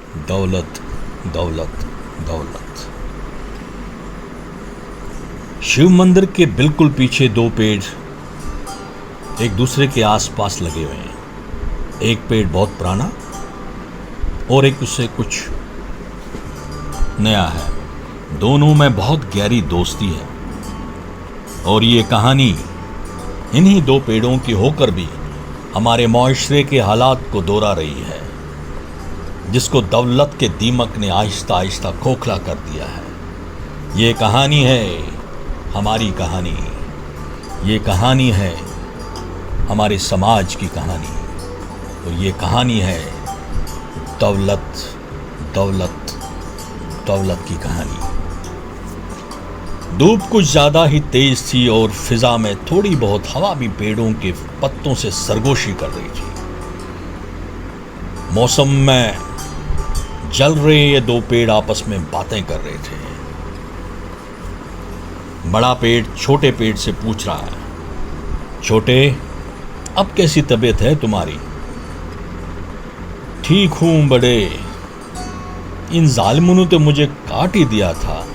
दौलत दौलत दौलत। शिव मंदिर के बिल्कुल पीछे दो पेड़ एक दूसरे के आसपास लगे हुए हैं। एक पेड़ बहुत पुराना और एक उससे कुछ नया है। दोनों में बहुत गहरी दोस्ती है और ये कहानी इन्हीं दो पेड़ों की होकर भी हमारे माशरे के हालात को दोहरा रही है, जिसको दौलत के दीमक ने आहिस्ता आहिस्ता खोखला कर दिया है। ये कहानी है हमारी कहानी, ये कहानी है हमारे समाज की कहानी। तो ये कहानी है दौलत दौलत दौलत की कहानी। धूप कुछ ज़्यादा ही तेज थी और फिजा में थोड़ी बहुत हवा भी पेड़ों के पत्तों से सरगोशी कर रही थी। मौसम में जल रहे ये दो पेड़ आपस में बातें कर रहे थे। बड़ा पेड़ छोटे पेड़ से पूछ रहा है, छोटे, अब कैसी तबीयत है तुम्हारी? ठीक हूं बड़े, इन जालिमों ने तो मुझे काट ही दिया था।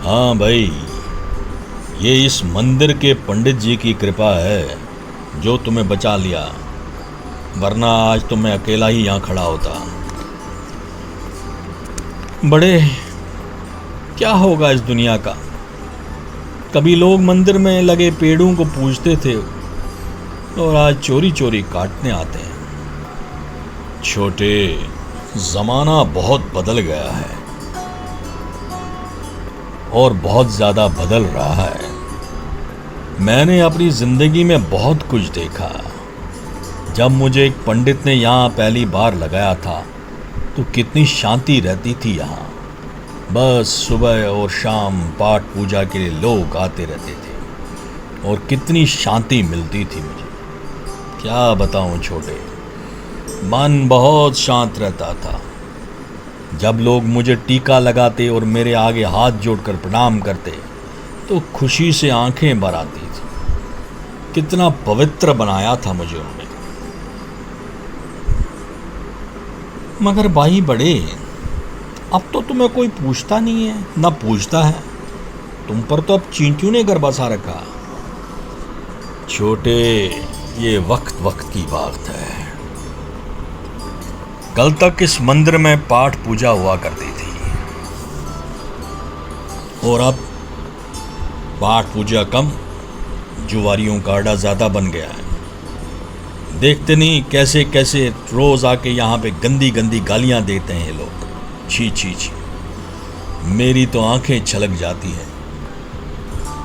हाँ भाई, ये इस मंदिर के पंडित जी की कृपा है जो तुम्हें बचा लिया, वरना आज तो मैं अकेला ही यहाँ खड़ा होता। बड़े, क्या होगा इस दुनिया का? कभी लोग मंदिर में लगे पेड़ों को पूजते थे और आज चोरी चोरी काटने आते हैं। छोटे, जमाना बहुत बदल गया है और बहुत ज़्यादा बदल रहा है। मैंने अपनी ज़िंदगी में बहुत कुछ देखा। जब मुझे एक पंडित ने यहाँ पहली बार लगाया था तो कितनी शांति रहती थी यहाँ। बस सुबह और शाम पाठ पूजा के लिए लोग आते रहते थे और कितनी शांति मिलती थी मुझे। क्या बताऊँ छोटे, मन बहुत शांत रहता था। जब लोग मुझे टीका लगाते और मेरे आगे हाथ जोड़कर प्रणाम करते तो खुशी से आंखें भर आती थी। कितना पवित्र बनाया था मुझे उन्होंने। मगर भाई बड़े, अब तो तुम्हें कोई पूछता नहीं है, ना पूछता है। तुम पर तो अब चींटियों ने घर बसा रखा। छोटे, ये वक्त वक्त की बात है। कल तक इस मंदिर में पाठ पूजा हुआ करती थी और अब पाठ पूजा कम, जुआरियों का आड़ा ज़्यादा बन गया है। देखते नहीं कैसे कैसे रोज़ आके यहाँ पे गंदी गंदी गालियाँ देते हैं ये लोग। छी छी छी, मेरी तो आंखें छलक जाती हैं।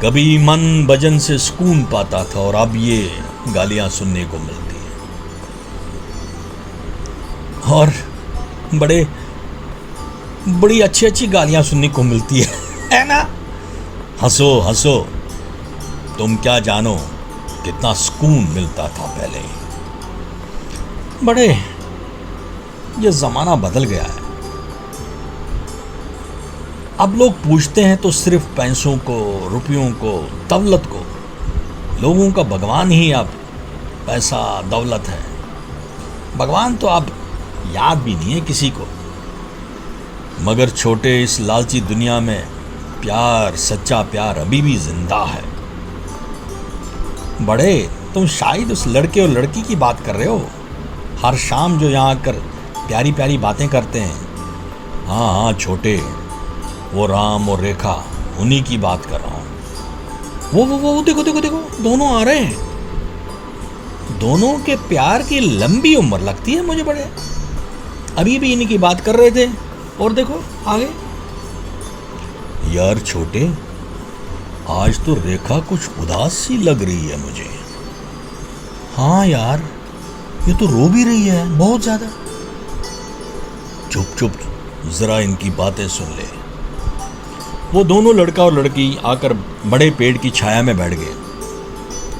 कभी मन भजन से सुकून पाता था और अब ये गालियाँ सुनने को मिलती। और बड़ी अच्छी अच्छी गालियां सुनने को मिलती है ना? हंसो हंसो, तुम क्या जानो कितना सुकून मिलता था पहले। बड़े, ये जमाना बदल गया है। अब लोग पूछते हैं तो सिर्फ पैसों को, रुपयों को, दौलत को। लोगों का भगवान ही अब पैसा दौलत है। भगवान तो अब याद भी नहीं है किसी को। मगर छोटे, इस लालची दुनिया में प्यार, सच्चा प्यार अभी भी जिंदा है। बड़े, तुम शायद उस लड़के और लड़की की बात कर रहे हो, हर शाम जो यहाँ आकर प्यारी प्यारी बातें करते हैं। हाँ हाँ छोटे, वो राम और रेखा, उन्हीं की बात कर रहा हूँ। वो देखो देखो देखो, दोनों आ रहे हैं। दोनों के प्यार की लंबी उम्र लगती है मुझे बड़े। अभी भी इन्हीं की बात कर रहे थे और देखो आगे। यार छोटे, आज तो रेखा कुछ उदास सी लग रही है मुझे। हाँ यार, ये तो रो भी रही है बहुत ज्यादा। चुप चुप, जरा इनकी बातें सुन ले। वो दोनों लड़का और लड़की आकर बड़े पेड़ की छाया में बैठ गए।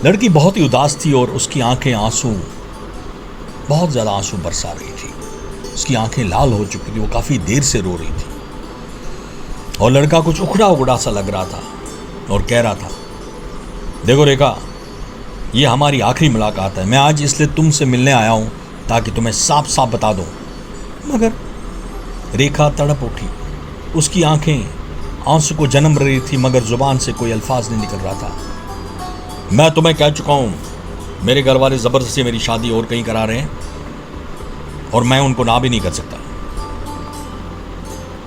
लड़की बहुत ही उदास थी और उसकी आंखें बहुत ज्यादा आंसू बरसा रही थी। उसकी आंखें लाल हो चुकी थी, वो काफ़ी देर से रो रही थी। और लड़का कुछ उखड़ा उखड़ा सा लग रहा था और कह रहा था, देखो रेखा, ये हमारी आखिरी मुलाकात है। मैं आज इसलिए तुमसे मिलने आया हूँ ताकि तुम्हें साफ साफ बता दूँ मगर रेखा तड़प उठी। उसकी आंखें आंसू को जन्म रही थी, मगर जुबान से कोई अल्फाज नहीं निकल रहा था। मैं तुम्हें कह चुका हूं, मेरे घर वाले जबरदस्ती मेरी शादी और कहीं करा रहे हैं और मैं उनको ना भी नहीं कर सकता।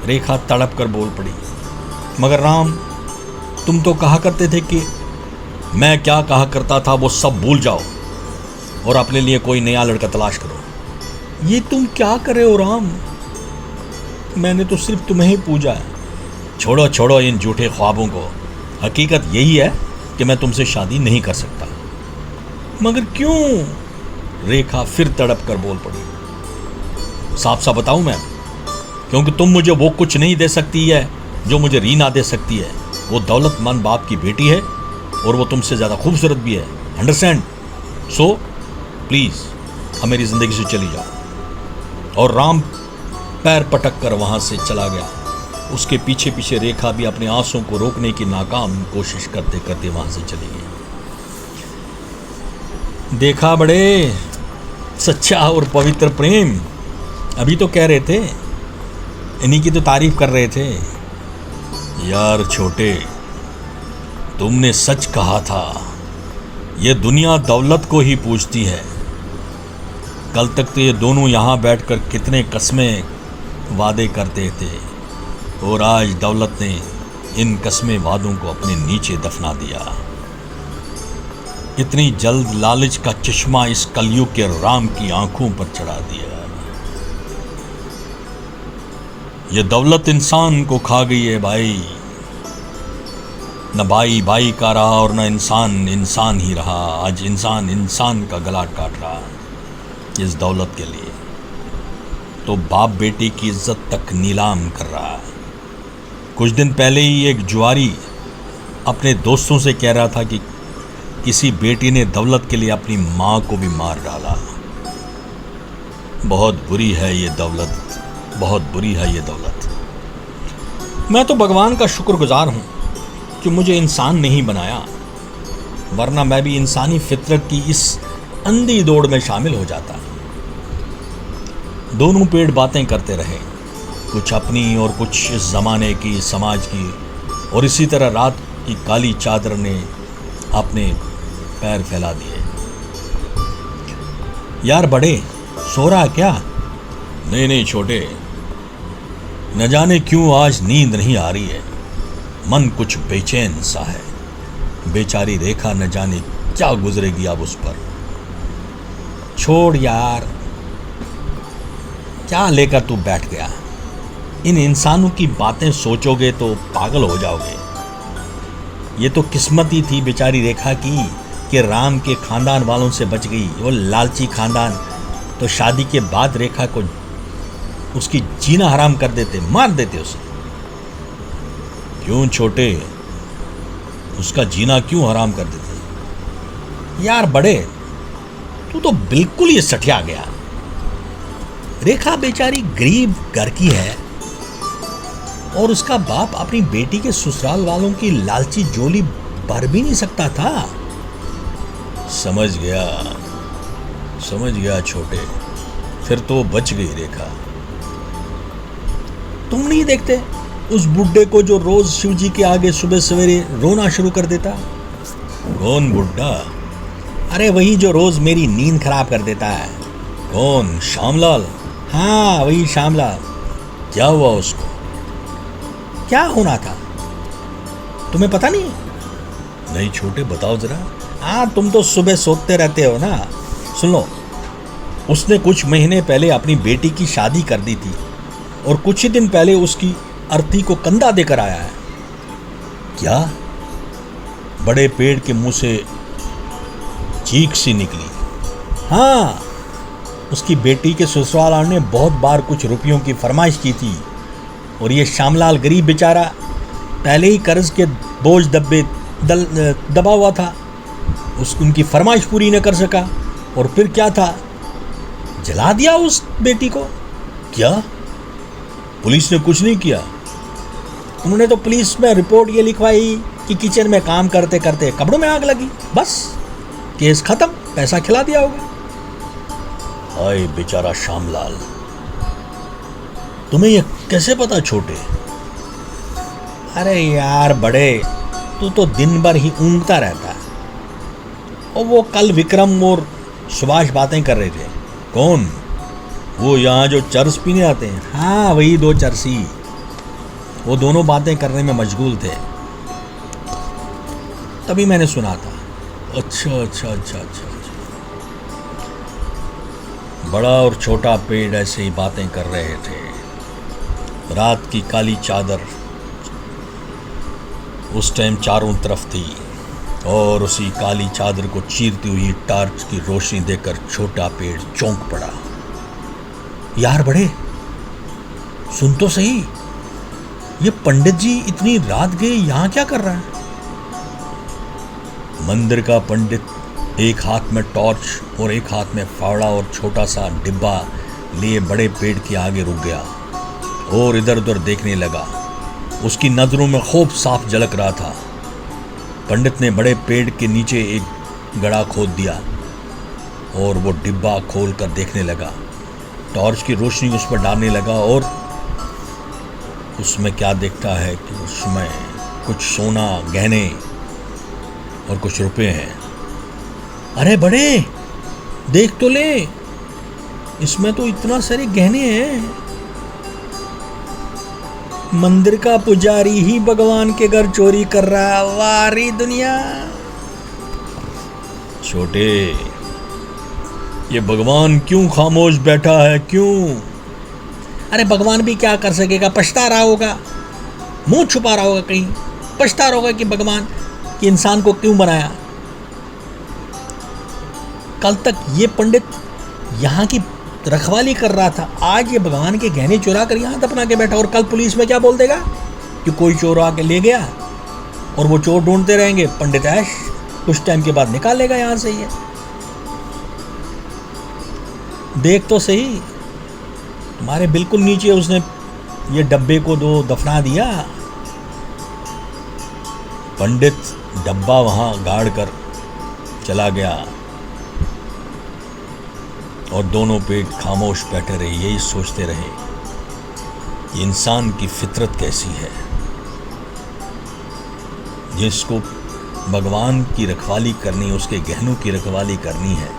रेखा तड़प कर बोल पड़ी, मगर राम, तुम तो कहा करते थे कि मैं क्या कहा करता था वो सब भूल जाओ और अपने लिए कोई नया लड़का तलाश करो। ये तुम क्या कर रहे हो राम? मैंने तो सिर्फ तुम्हें ही पूजा है। छोड़ो छोड़ो इन झूठे ख्वाबों को। हकीकत यही है कि मैं तुमसे शादी नहीं कर सकता। मगर क्यों? रेखा फिर तड़प कर बोल पड़ी। साफ साफ बताऊं मैं? क्योंकि तुम मुझे वो कुछ नहीं दे सकती है जो मुझे रीना दे सकती है। वो दौलतमंद बाप की बेटी है और वो तुमसे ज़्यादा खूबसूरत भी है। अंडरस्टैंड? सो प्लीज़ अब मेरी ज़िंदगी से चली जाओ। और राम पैर पटक कर वहाँ से चला गया। उसके पीछे पीछे रेखा भी अपने आंसुओं को रोकने की नाकाम कोशिश करते करते वहाँ से चली गई। देखा बड़े, सच्चा और पवित्र प्रेम। अभी तो कह रहे थे, इन्हीं की तो तारीफ कर रहे थे। यार छोटे, तुमने सच कहा था। ये दुनिया दौलत को ही पूछती है। कल तक तो ये दोनों यहाँ बैठकर कितने कस्में वादे करते थे और आज दौलत ने इन कस्में वादों को अपने नीचे दफना दिया। इतनी जल्द लालच का चश्मा इस कलयुग के राम की आंखों पर चढ़ा दिया। ये दौलत इंसान को खा गई है भाई। न भाई भाई का रहा और न इंसान इंसान ही रहा। आज इंसान इंसान का गला काट रहा इस दौलत के लिए। तो बाप बेटी की इज्जत तक नीलाम कर रहा है। कुछ दिन पहले ही एक जुआरी अपने दोस्तों से कह रहा था कि किसी बेटी ने दौलत के लिए अपनी माँ को भी मार डाला। बहुत बुरी है ये दौलत, बहुत बुरी है ये दौलत। मैं तो भगवान का शुक्रगुजार हूँ कि मुझे इंसान नहीं बनाया, वरना मैं भी इंसानी फितरत की इस अंधी दौड़ में शामिल हो जाता। दोनों पेड़ बातें करते रहे, कुछ अपनी और कुछ इस ज़माने की, समाज की। और इसी तरह रात की काली चादर ने अपने पैर फैला दिए। यार बड़े, सो रहा क्या? नहीं नहीं छोटे, न जाने क्यों आज नींद नहीं आ रही है। मन कुछ बेचैन सा है। बेचारी रेखा न जाने क्या गुजरेगी अब उस पर। छोड़ यार, क्या लेकर तू बैठ गया? इन इंसानों की बातें सोचोगे तो पागल हो जाओगे। ये तो किस्मत ही थी बेचारी रेखा की कि राम के खानदान वालों से बच गई। वो लालची खानदान तो शादी के बाद रेखा को उसकी जीना हराम कर देते, मार देते उसे। क्यों छोटे, उसका जीना क्यों हराम कर देते? यार बड़े, तू तो बिल्कुल ही सठिया गया। रेखा बेचारी गरीब घर की है और उसका बाप अपनी बेटी के ससुराल वालों की लालची झोली भर भी नहीं सकता था। समझ गया छोटे, फिर तो बच गई रेखा। तुम नहीं देखते उस बुड्ढे को जो रोज शिव जी के आगे सुबह सवेरे रोना शुरू कर देता? कौन बुड्ढा? अरे वही जो रोज मेरी नींद खराब कर देता है। कौन? श्यामलाल? हाँ वही श्यामलाल। क्या हुआ उसको? क्या होना था तुम्हें पता नहीं? नहीं छोटे, बताओ जरा। हाँ तुम तो सुबह सोते रहते हो ना। सुन लो, उसने कुछ महीने पहले अपनी बेटी की शादी कर दी थी और कुछ ही दिन पहले उसकी अर्थी को कंधा देकर आया है। क्या? बड़े पेड़ के मुंह से चीख सी निकली। हाँ, उसकी बेटी के ससुराल ने बहुत बार कुछ रुपयों की फरमाइश की थी और ये श्यामलाल गरीब बेचारा पहले ही कर्ज के बोझ दबा हुआ था। उनकी फरमाइश पूरी न कर सका और फिर क्या था, जला दिया उस बेटी को। क्या? पुलिस ने कुछ नहीं किया? उन्होंने तो पुलिस में रिपोर्ट ये लिखवाई कि किचन में काम करते करते कपड़ों में आग लगी, बस केस खत्म, पैसा खिला दिया होगा। हाय बेचारा श्यामलाल, तुम्हें ये कैसे पता छोटे? अरे यार बड़े, तू तो दिन भर ही ऊँगता रहता है। और वो कल विक्रम और सुभाष बातें कर रहे थे। कौन? वो यहाँ जो चरस पीने आते हैं। हाँ वही दो चरसी। वो दोनों बातें करने में मशगूल थे, तभी मैंने सुना था। अच्छा। बड़ा और छोटा पेड़ ऐसे ही बातें कर रहे थे। रात की काली चादर उस टाइम चारों तरफ थी और उसी काली चादर को चीरती हुई टार्च की रोशनी देखकर छोटा पेड़ चौंक पड़ा। यार बड़े, सुन तो सही, ये पंडित जी इतनी रात गए यहाँ क्या कर रहा है? मंदिर का पंडित एक हाथ में टॉर्च और एक हाथ में फावड़ा और छोटा सा डिब्बा लिए बड़े पेड़ के आगे रुक गया और इधर उधर देखने लगा। उसकी नजरों में खौफ साफ झलक रहा था। पंडित ने बड़े पेड़ के नीचे एक गड्ढा खोद दिया और वो डिब्बा खोल कर देखने लगा। टॉर्च की रोशनी उस पर डालने लगा और उसमें क्या देखता है कि उसमें कुछ सोना, गहने और कुछ रुपए हैं। अरे बड़े, देख तो ले, इसमें तो इतना सारे गहने हैं। मंदिर का पुजारी ही भगवान के घर चोरी कर रहा है। वारी दुनिया। छोटे, ये भगवान क्यों खामोश बैठा है? क्यों? अरे भगवान भी क्या कर सकेगा, पछता रहा होगा, मुंह छुपा रहा होगा कहीं, पछता रहा होगा कि भगवान कि इंसान को क्यों बनाया। कल तक ये पंडित यहाँ की रखवाली कर रहा था, आज ये भगवान के गहने चुरा कर यहाँ दफना के बैठा। और कल पुलिस में क्या बोल देगा कि कोई चोर आके ले गया, और वो चोर ढूंढते रहेंगे। पंडित ऐश कुछ टाइम के बाद निकाल लेगा यहाँ से। ये देख तो सही, तुम्हारे बिल्कुल नीचे उसने ये डब्बे को दो दफना दिया। पंडित डब्बा वहां गाड़ कर चला गया और दोनों पेट खामोश बैठे रहे, यही सोचते रहे कि इंसान की फितरत कैसी है। जिसको भगवान की रखवाली करनी, उसके गहनों की रखवाली करनी है,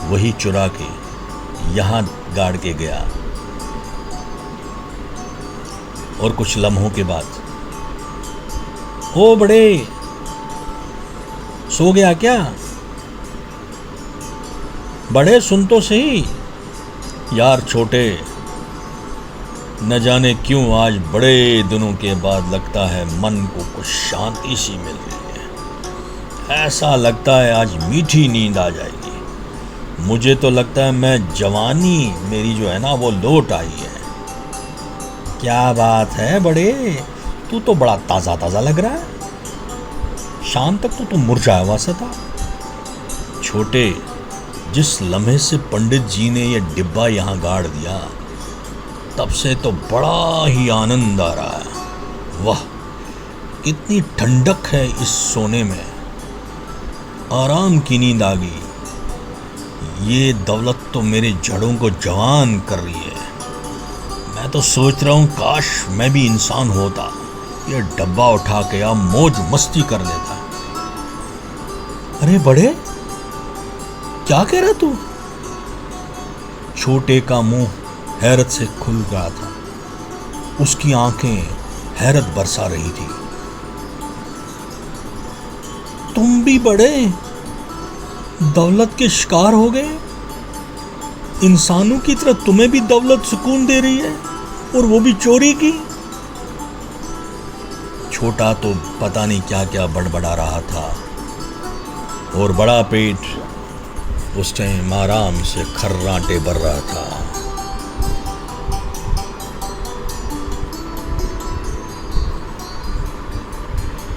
वही चुरा के यहाँ गाड़ के गया। और कुछ लम्हों के बाद, ओ बड़े, सो गया क्या? बड़े सुन तो सही। यार छोटे, न जाने क्यों आज बड़े दिनों के बाद लगता है मन को कुछ शांति सी मिल रही है। ऐसा लगता है आज मीठी नींद आ जाएगी। मुझे तो लगता है मैं जवानी मेरी जो है ना वो लौट आई है। क्या बात है बड़े, तू तो बड़ा ताज़ा ताज़ा लग रहा है। शाम तक तो तू मुरझाया हुआ सा था। छोटे, जिस लम्हे से पंडित जी ने ये डिब्बा यहाँ गाड़ दिया, तब से तो बड़ा ही आनंद आ रहा है। वाह, कितनी ठंडक है इस सोने में, आराम की नींद आ गई। ये दौलत तो मेरे जड़ों को जवान कर रही है। मैं तो सोच रहा हूँ काश मैं भी इंसान होता, ये डब्बा उठा के या मौज मस्ती कर लेता। अरे बड़े, क्या कह रहा तू? छोटे का मुंह हैरत से खुल रहा था, उसकी आंखें हैरत बरसा रही थी। तुम भी बड़े दौलत के शिकार हो गए? इंसानों की तरह तुम्हें भी दौलत सुकून दे रही है, और वो भी चोरी की। छोटा तो पता नहीं क्या क्या बड़बड़ा रहा था, और बड़ा पेट उस टाइम आराम से खर्राटे भर रहा था।